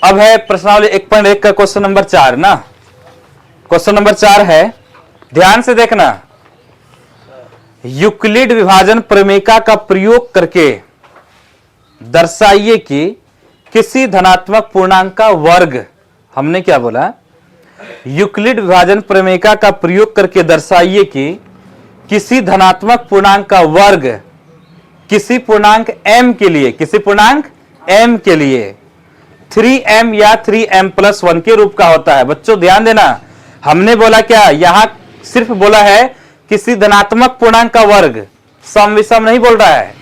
अब है प्रश्नावली 1.1 का क्वेश्चन नंबर 4 ना। क्वेश्चन नंबर 4 है, ध्यान से देखना। यूक्लिड विभाजन प्रमेयिका का प्रयोग करके दर्शाइए कि किसी धनात्मक पूर्णांक का वर्ग, हमने क्या बोला, यूक्लिड विभाजन प्रमेयिका का प्रयोग करके दर्शाइए कि किसी धनात्मक पूर्णांक का वर्ग किसी पूर्णांक m के लिए, किसी पूर्णांक m के लिए 3m या 3m+1 के रूप का होता है। बच्चों ध्यान देना, हमने बोला क्या, यहां सिर्फ बोला है किसी धनात्मक पूर्णांक का वर्ग, सम विषम नहीं बोल रहा है,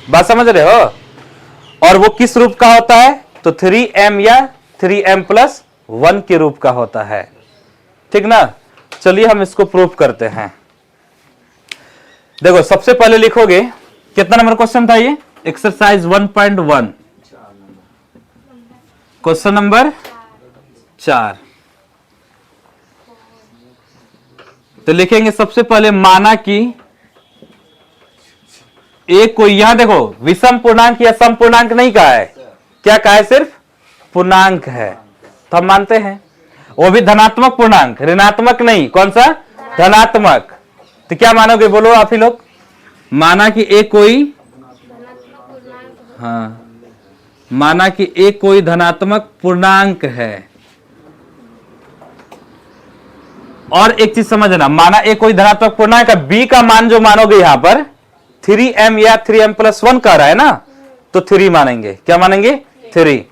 बात समझ रहे हो। और वो किस रूप का होता है, तो 3m या 3m+1 के रूप का होता है, ठीक ना। चलिए हम इसको प्रूफ करते हैं। देखो सबसे पहले लिखोगे, कितना नंबर क्वेश्चन था ये, एक्सरसाइज 1.1, क्वेश्चन नंबर 4। तो लिखेंगे सबसे पहले, माना कि एक कोई, यहां देखो विषम पूर्णांक या सम पूर्णांक नहीं कहा है, क्या कहा है, सिर्फ पूर्णांक है, तो हम मानते हैं। वो भी धनात्मक पूर्णांक, ऋणात्मक नहीं, कौन सा, धनात्मक। तो क्या मानोगे, बोलो आप ही लोग। माना कि एक कोई, हाँ, माना कि एक कोई धनात्मक पूर्णांक है। और एक चीज समझना, माना एक कोई धनात्मक पूर्णांक है, बी का मान जो मानोगे यहां पर 3m या 3m+1 कह रहा है ना, तो 3 मानेंगे। क्या मानेंगे, 3।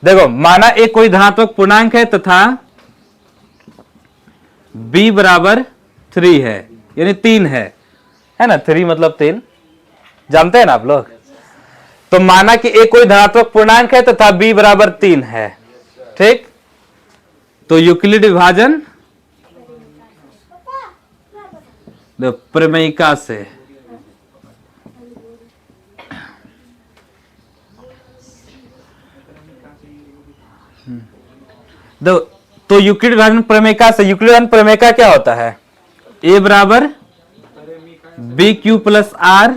देखो माना एक कोई धनात्मक पूर्णांक है तथा b बराबर 3 है, यानी 3 है ना, 3 मतलब 3, जानते हैं ना आप लोग। तो माना कि एक कोई धनात्मक पूर्णांक है तथा b बराबर 3 है, ठीक। तो यूक्लिड विभाजन प्रमेयिका से तो यूक्लिड विभाजन प्रमेयिका से, यूक्लिड विभाजन प्रमेयिका क्या होता है, a बराबर bq+r,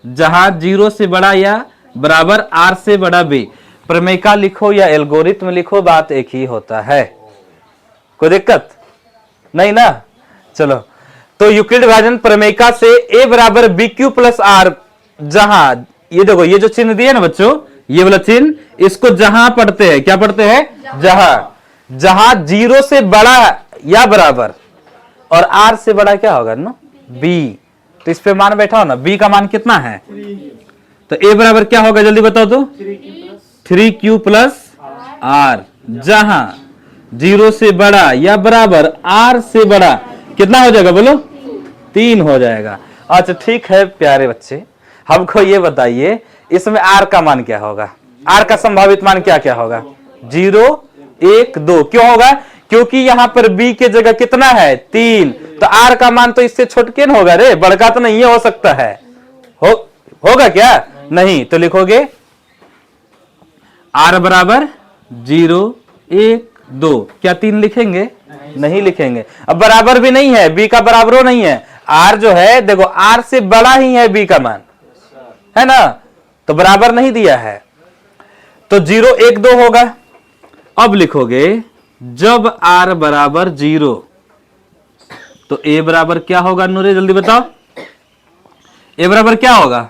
जहां 0 से बड़ा या बराबर r से बड़ा b। प्रमेयिका लिखो या एल्गोरिथम लिखो, बात एक ही होता है, कोई दिक्कत नहीं ना। चलो, तो यूक्लिड विभाजन प्रमेयिका से a बराबर bq+r, जहां ये देखो ये जो चिन्ह दिए ना बच्चों, ये वाला चिन्ह, इसको जहां पढ़ते हैं, क्या पढ़ते हैं, जहां 0 से बड़ा या बराबर और r से बड़ा क्या होगा ना, b। तो इस पे मान बैठा हो ना, b का मान कितना है, तो a बराबर क्या होगा, जल्दी बताओ तो, 3q+r, जहां 0 से बड़ा या बराबर r से बड़ा कितना हो जाएगा, बोलो, 3 हो जाएगा। अच्छा ठीक है प्यारे बच्चे, हमको ये बताइए इसमें r का मान क्या होगा, r का संभावित मान क्या क्या होगा, 0, 1, 2। क्यों होगा, क्योंकि यहां पर b के जगह कितना है, 3, तो r का मान तो इससे छोटके न होगा रे, बड़का तो नहीं हो सकता है, होगा क्या, नहीं। तो लिखोगे r बराबर 0, 1, 2, क्या 3 लिखेंगे, नहीं लिखेंगे। अब बराबर भी नहीं है, b का बराबर नहीं है, r जो है देखो r से बड़ा ही है b का मान, है ना, तो बराबर नहीं दिया है, तो 0, 1, 2 होगा। अब लिखोगे जब r बराबर 0, तो a बराबर क्या होगा नूरे, जल्दी बताओ, a बराबर क्या होगा,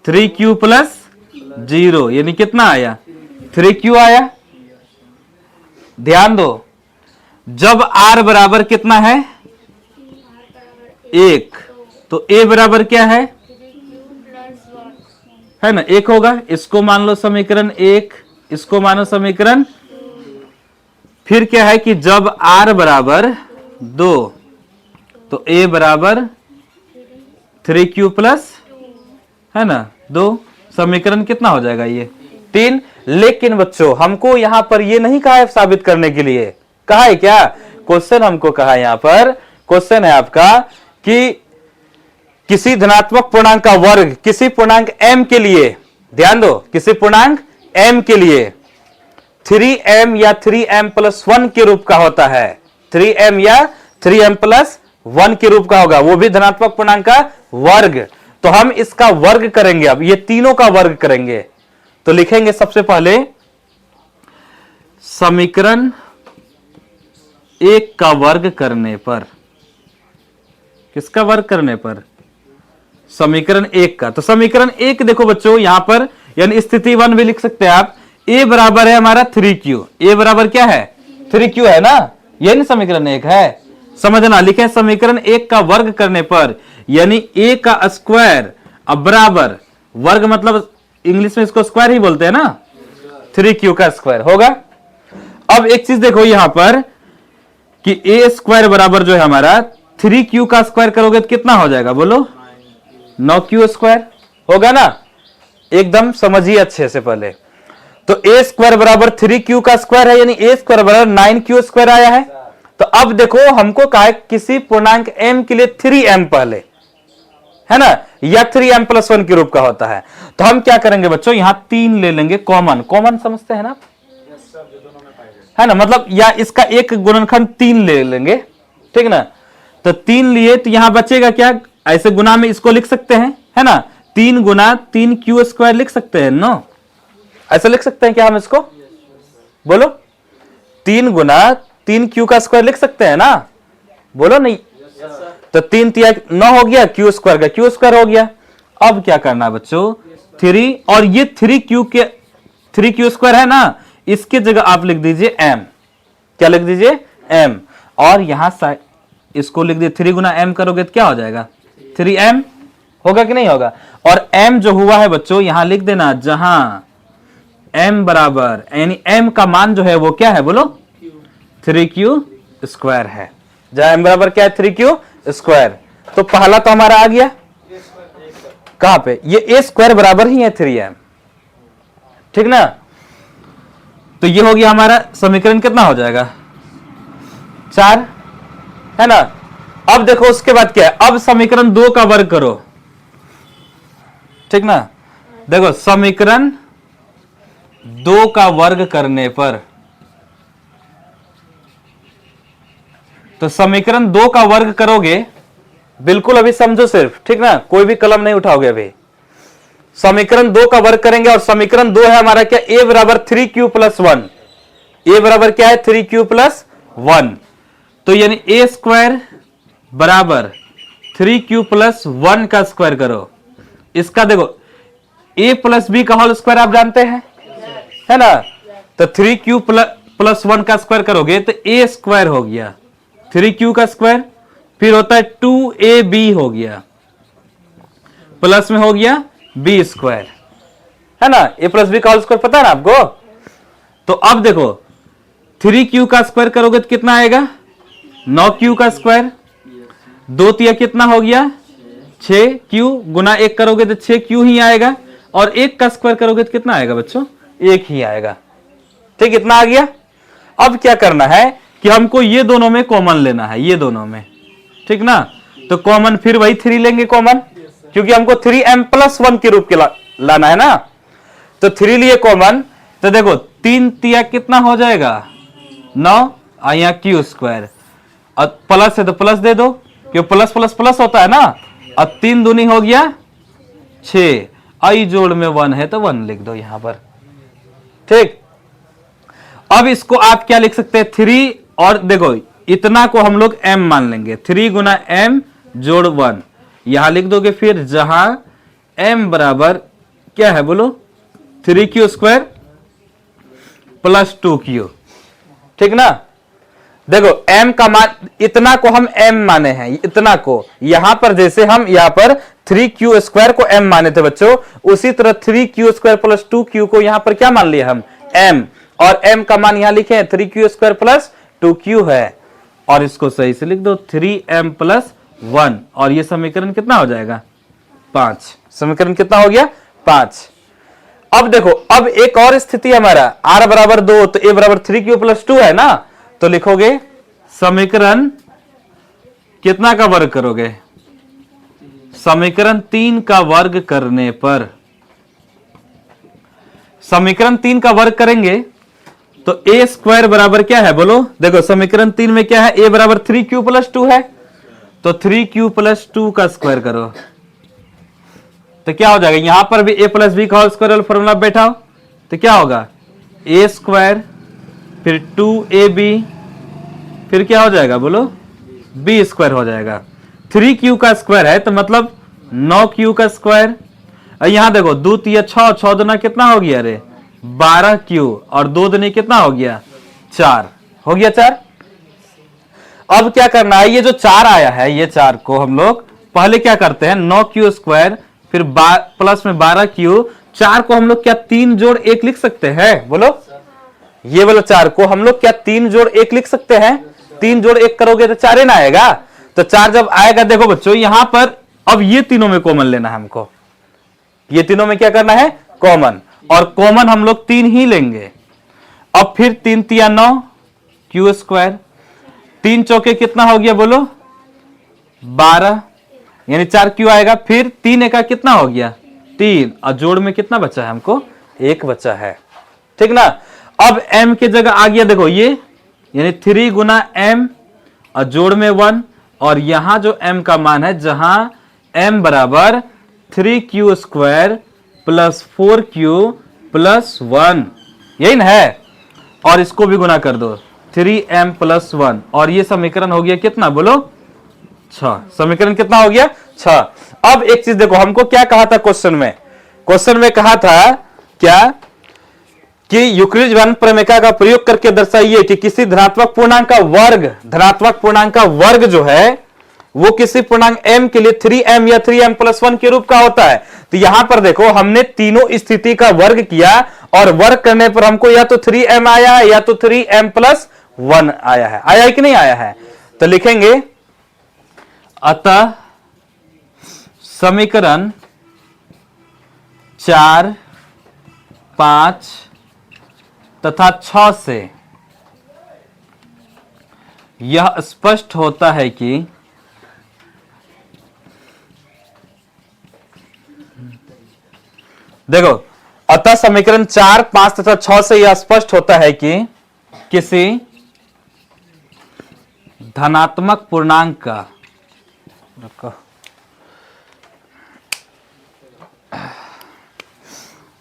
3q+0, यानी कितना आया, 3q आया। ध्यान दो, जब r बराबर कितना है, 1, तो a बराबर क्या है ना, 1 होगा। इसको मान लो समीकरण 1, इसको मानो समीकरण। फिर क्या है कि जब r बराबर 2, तो a बराबर 3q+ है ना 2, समीकरण कितना हो जाएगा, ये 3। लेकिन बच्चों हमको यहां पर ये नहीं कहा है साबित करने के लिए, कहा है क्या, क्वेश्चन हमको कहा है, यहां पर क्वेश्चन है आपका कि किसी धनात्मक पूर्णांक का वर्ग किसी पूर्णांक m के लिए, ध्यान दो, किसी पूर्णांक m के लिए 3m या 3m+1 के रूप का होता है, 3m या 3m+1 के रूप का होगा, वो भी धनात्मक पूर्णांक का वर्ग। तो हम इसका वर्ग करेंगे, अब ये तीनों का वर्ग करेंगे। तो लिखेंगे सबसे पहले समीकरण एक का वर्ग करने पर, किसका वर्ग करने पर? समीकरण एक का। तो समीकरण एक देखो बच्चों यहां पर, यानी स्थिति 1 भी लिख सकते हैं आप। a बराबर है हमारा 3q। a बराबर क्या है? 3q है ना, ये नहीं समीकरण एक है। समझना, लिखे समीकरण एक का वर्ग करने पर, यानी a का स्क्वायर अब बराबर, वर्ग मतलब इंग्लिश में इसको स्क्वायर ही बोलते हैं ना, 3q का स्क्वायर होगा। अब एक चीज देखो यहां पर कि a स्क्वायर बराबर जो है हमारा 3q का स्क्वायर करोगे तो कितना हो जाएगा बोलो? 9q स्क्वायर होगा ना। एकदम समझिए अच्छे से पहले। तो a स्क्वायर बराबर 3q का स्क्वायर है, यानी a स्क्वायर बराबर 9q स्क्वायर आया है। तो अब देखो हमको कहा है किसी पूर्णांक m के लिए 3m पहले, है ना, या 3m + 1 के रूप का होता है। तो हम क्या करेंगे बच्चों, यहां 3 ले लेंगे कॉमन। कॉमन समझते हैं ना, है ना, मतलब या इसका एक गुणनखंड 3 ले लेंगे, ठीक ना। तो 3 लिए तो यहां बचेगा क्या? ऐसे गुना में इसको लिख सकते हैं, है ना, 3 गुना 3q स्क्वायर लिख सकते हैं नो, ऐसा लिख सकते हैं क्या हम इसको? बोलो, 3 गुना 3q का स्क्वायर लिख सकते हैं ना, बोलो नहीं। तो 3 तिया 9 हो गया, q स्क्वायर का q स्क्वायर हो गया। अब क्या करना है बच्चों, 3 और ये 3q स्क्वायर है ना, इसके जगह आप लिख दीजिए m। क्या लिख दीजिए? m। और यहां इसको लिख दीजिए 3 गुना m करोगे तो क्या हो जाएगा? 3m होगा कि नहीं होगा? और m जो हुआ है बच्चों यहां लिख देना, जहां m बराबर, यानी m का मान जो है वो क्या है बोलो? 3q स्क्वायर है। जहां m बराबर क्या है? 3q square. तो पहला तो हमारा आ गया कहां पे? ये a स्क्वायर बराबर ही है 3m, ठीक ना। तो ये हो गया हमारा समीकरण, कितना हो जाएगा? 4, है ना। अब देखो उसके बाद क्या है, अब समीकरण 2 का वर्ग करो, ठीक ना। देखो समीकरण 2 का वर्ग करने पर, तो समीकरण 2 का वर्ग करोगे, बिल्कुल अभी समझो सिर्फ, ठीक ना, कोई भी कलम नहीं उठाओगे अभी। समीकरण 2 का वर्ग करेंगे और समीकरण 2 है हमारा क्या? a बराबर 3q + 1। a बराबर क्या है? 3q + 1। तो यानी a स्क्वायर बराबर 3q + 1 का स्क्वायर करो। इसका देखो a + b का होल स्क्वायर आप जानते हैं, है ना। तो 3q + 1 का स्क्वायर करोगे तो a स्क्वायर हो गया, 3q का स्क्वायर, फिर होता है 2ab हो गया, प्लस में हो गया b स्क्वायर, है ना। a + b का होल स्क्वायर पता है ना आपको। तो अब देखो 3q का स्क्वायर करोगे तो कितना आएगा? 9q का स्क्वायर, 2 तिया कितना हो गया? 6q, गुना 1 करोगे तो 6q ही आएगा, और 1 का स्क्वायर करोगे तो कितना आएगा बच्चों? 1 ही आएगा, ठीक। इतना आ गया। अब क्या करना है कि हमको ये दोनों में कॉमन लेना है, ये दोनों में, ठीक ना। तो कॉमन फिर वही 3 लेंगे कॉमन, क्योंकि हमको 3m + 1 के रूप के लाना है ना। तो 3 लिए कॉमन, तो देखो 3 तिया कितना हो जाएगा? 9, और यहां q स्क्वायर, और प्लस है तो प्लस दे दो, क्यों प्लस प्लस प्लस होता है ना। और 3 दूनी हो गया 6, आई जोड़ में 1 है तो 1 लिख दो यहां पर, ठीक। अब इसको आप क्या लिख सकते हैं? 3, और देखो इतना को हम लोग m मान लेंगे, 3 गुना m जोड़ 1 यहां लिख दोगे। फिर जहां m बराबर क्या है बोलो? 3q स्क्वायर + 2q, ठीक ना। देखो m का मान, इतना को हम m माने हैं, इतना को यहां पर, जैसे हम यहां पर 3q स्क्वायर को m माने थे बच्चों, उसी तरह 3q स्क्वायर + 2q को यहां पर क्या मान लिया हम? m। और m का मान यहां लिखे हैं 3q स्क्वायर + 2q है, और इसको सही से लिख दो 3m + 1, और ये समीकरण कितना हो जाएगा? 5। समीकरण कितना हो गया? 5। अब देखो, अब एक और स्थिति हमारा r बराबर 2, तो a बराबर 3q + 2 है ना। तो लिखोगे समीकरण कितना का वर्ग करोगे? समीकरण 3 का वर्ग करने पर, समीकरण 3 का वर्ग करेंगे तो a स्क्वायर बराबर क्या है बोलो? देखो समीकरण 3 में क्या है? a बराबर 3q + 2 है, तो 3q + 2 का स्क्वायर करो तो क्या हो जाएगा? यहां पर भी a + b का होल स्क्वायर फॉर्मूला बैठाओ तो क्या होगा? a स्क्वायर फिर 2ab, फिर क्या हो जाएगा बोलो, b स्क्वायर हो जाएगा। 3q का स्क्वायर है तो मतलब 9q का स्क्वायर। यहां देखो 2 तिया 6, 6 दूना कितना हो गया रे 12q, और 2 दूनी कितना हो गया 4, हो गया 4। अब क्या करना है, ये जो 4 आया है ये 4 को हम लोग पहले क्या करते हैं, 9q स्क्वायर फिर प्लस में 12q, 4 को हम लोग क्या 3 जोड़ 1 लिख सकते हैं बोलो, ये वाला 4 को हम लोग क्या 3 जोड़ 1 लिख सकते हैं। 3 जोड़ 1 करोगे तो 4 ही ना आएगा। तो 4 जब आएगा देखो बच्चों यहां पर अब ये तीनों में कॉमन लेना है हमको, ये तीनों में क्या करना है कॉमन, और कॉमन हम लोग 3 ही लेंगे। अब फिर 3 तिया 9 q स्क्वायर, 3 चौके कितना हो गया बोलो 12, यानी 4q आएगा। फिर 3 एका कितना हो गया 3, और जोड़ में कितना बचा है हमको 1 बचा है, ठीक ना। अब m की जगह आ गया देखो ये, यानी 3 गुना m और जोड़ में 1, और यहां जो m का मान है जहां m बराबर 3q square plus 4q plus 1, यही ना है, और इसको भी गुना कर दो 3m प्लस 1, और ये समीकरण हो गया कितना बोलो 6। समीकरण कितना हो गया 6। अब एक चीज देखो, हमको क्या कहा था क्वेश्चन में, क्वेश्चन में कहा था क्या कि यूक्लिड विभाजन प्रमेय का प्रयोग करके दर्शाइए कि किसी धनात्मक पूर्णांक का वर्ग, धनात्मक पूर्णांक का वर्ग जो है वो किसी पूर्णांक m के लिए 3m या 3m प्लस 1 के रूप का होता है। तो यहां पर देखो हमने तीनों स्थिति का वर्ग किया, और वर्ग करने पर हमको या तो 3m आया है या तो 3m प्लस 1 आया है। आया है कि नहीं आया है, तो लिखेंगे अतः समीकरण 4, 5 तथा 6 से यह स्पष्ट होता है कि देखो, अतः समीकरण 4, 5 तथा 6 से यह स्पष्ट होता है कि किसी धनात्मक पूर्णांक का,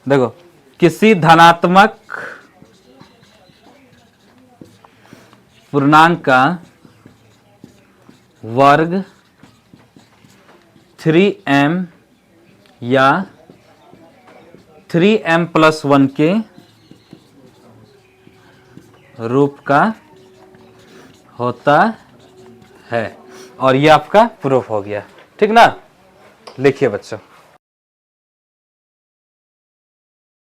देखो किसी धनात्मक पूर्णांक का वर्ग 3m या 3m प्लस 1 के रूप का होता है, और यह आपका प्रूफ हो गया, ठीक ना। लिखिए बच्चों।